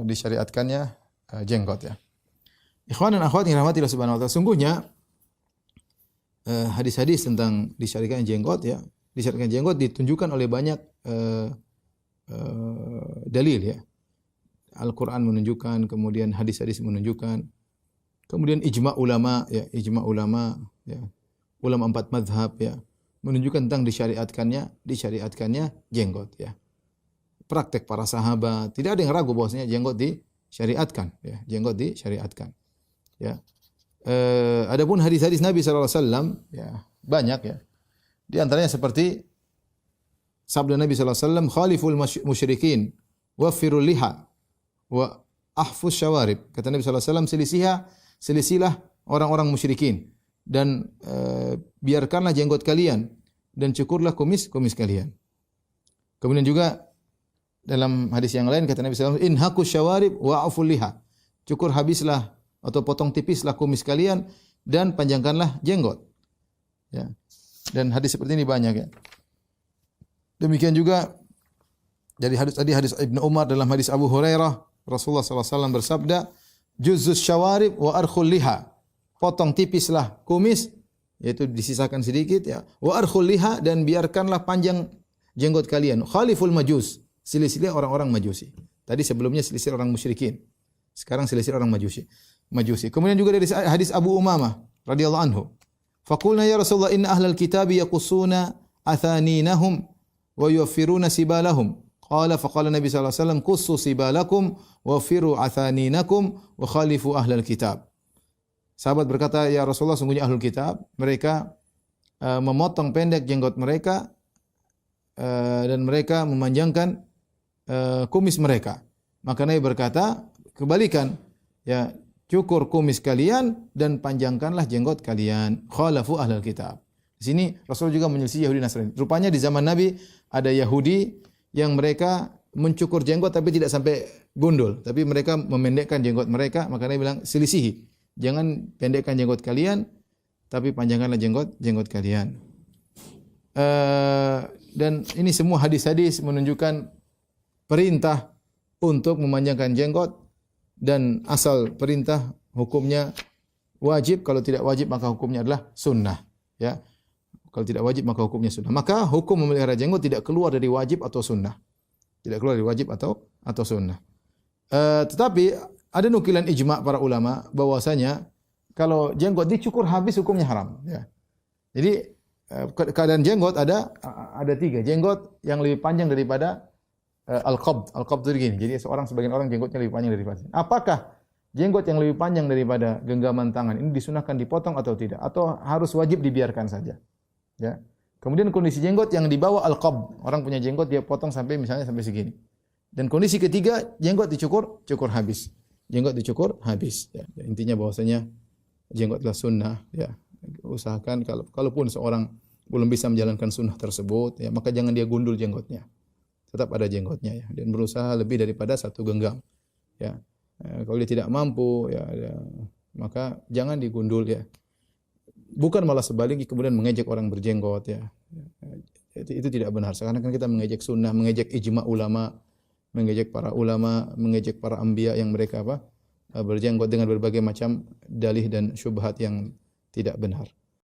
disyariatkannya jenggot ya. Ikhwan dan akhwat yang dirahmati Allah Subhanahu wa taala, sungguhnya hadis-hadis tentang disyariatkan jenggot ya, disyariatkan jenggot ditunjukkan oleh banyak dalil ya. Al-Qur'an menunjukkan, kemudian hadis-hadis menunjukkan, kemudian ijma' ulama ya, ulama 4 mazhab ya, menunjukkan tentang disyariatkannya jenggot ya. Praktek para sahabat, tidak ada yang ragu bahwasanya jenggot disyariatkan ya, jenggot disyariatkan. Ya. Adapun hadis-hadis Nabi sallallahu alaihi wasallam ya, banyak ya. Di antaranya seperti sabda Nabi sallallahu alaihi wasallam, "Khaliful musyrikin waffirul liha wa ahfuz syawarib." Kata Nabi sallallahu alaihi wasallam, selisilah orang-orang musyrikin dan biarkanlah jenggot kalian dan cukurlah kumis kalian. Kemudian juga dalam hadis yang lain kata Nabi sallallahu alaihi wasallam, "Inhaqus syawarib wa aful liha." Cukur habislah atau potong tipislah kumis kalian dan panjangkanlah jenggot. Ya. Dan hadis seperti ini banyak ya. Demikian juga dari hadis Ibnu Umar, dalam hadis Abu Hurairah, Rasulullah sallallahu alaihi wasallam bersabda, "Juzzus syawarib wa arkhul liha." Potong tipislah kumis, yaitu disisakan sedikit ya. Wa arkhul liha, dan biarkanlah panjang jenggot kalian. Khaliful majus, selisih orang-orang Majusi. Tadi sebelumnya selisih orang musyrikin. Sekarang selisih orang Majusi. Kemudian juga dari hadis Abu Umamah radhiyallahu anhu. Faqulna ya Rasulullah, inna ahlal kitabi yaqussuna athaninahum wa yuwaffiruna sibalahum. Faqala Nabi sallallahu alaihi wasallam, qussu sibalakum waffiru athaninakum wa khalifu ahlal kitab. Sahabat berkata, ya Rasulullah, sungguhnya ahlul kitab mereka memotong pendek jenggot mereka dan mereka memanjangkan kumis mereka. Maka Nabi berkata, kebalikan, ya, cukur kumis kalian dan panjangkanlah jenggot kalian. Khalafu ahlul kitab. Di sini Rasul juga menyelisih Yahudi Nasrani. Rupanya di zaman Nabi ada Yahudi yang mereka mencukur jenggot tapi tidak sampai gundul, tapi mereka memendekkan jenggot mereka. Maka Nabi bilang, selisihi. Jangan pendekkan jenggot kalian, tapi panjangkanlah jenggot kalian. Dan ini semua hadis-hadis menunjukkan perintah untuk memanjangkan jenggot, dan asal perintah hukumnya wajib. Kalau tidak wajib maka hukumnya adalah sunnah. Ya, kalau tidak wajib maka hukumnya sunnah. Maka hukum memelihara jenggot tidak keluar dari wajib atau sunnah. Tidak keluar dari wajib atau sunnah. Tetapi ada nukilan ijma' para ulama bahwasanya kalau jenggot dicukur habis hukumnya haram. Ya. Jadi keadaan jenggot ada 3. Jenggot yang lebih panjang daripada al-qabd. Al-qabd itu gini. Jadi sebagian orang jenggotnya lebih panjang daripada ini. Apakah jenggot yang lebih panjang daripada genggaman tangan ini disunahkan dipotong atau tidak? Atau harus wajib dibiarkan saja? Ya. Kemudian kondisi jenggot yang di bawah al-qabd. Orang punya jenggot dia potong sampai misalnya sampai segini. Dan kondisi ketiga, jenggot cukur habis. Jenggot dicukur habis. Ya. Intinya bahwasanya jenggot adalah sunnah. Ya. Usahakan kalaupun seorang belum bisa menjalankan sunnah tersebut, ya, maka jangan dia gundul jenggotnya. Tetap ada jenggotnya ya, dan berusaha lebih daripada 1 genggam. Ya. Kalau dia tidak mampu ya, maka jangan digundul ya. Bukan malah sebaliknya kemudian mengejek orang berjenggot ya. Itu tidak benar. Sekarang kan kita mengejek sunnah, mengejek ijma' ulama, mengejek para ulama, mengejek para anbiya yang mereka berjenggot dengan berbagai macam dalih dan syubhat yang tidak benar.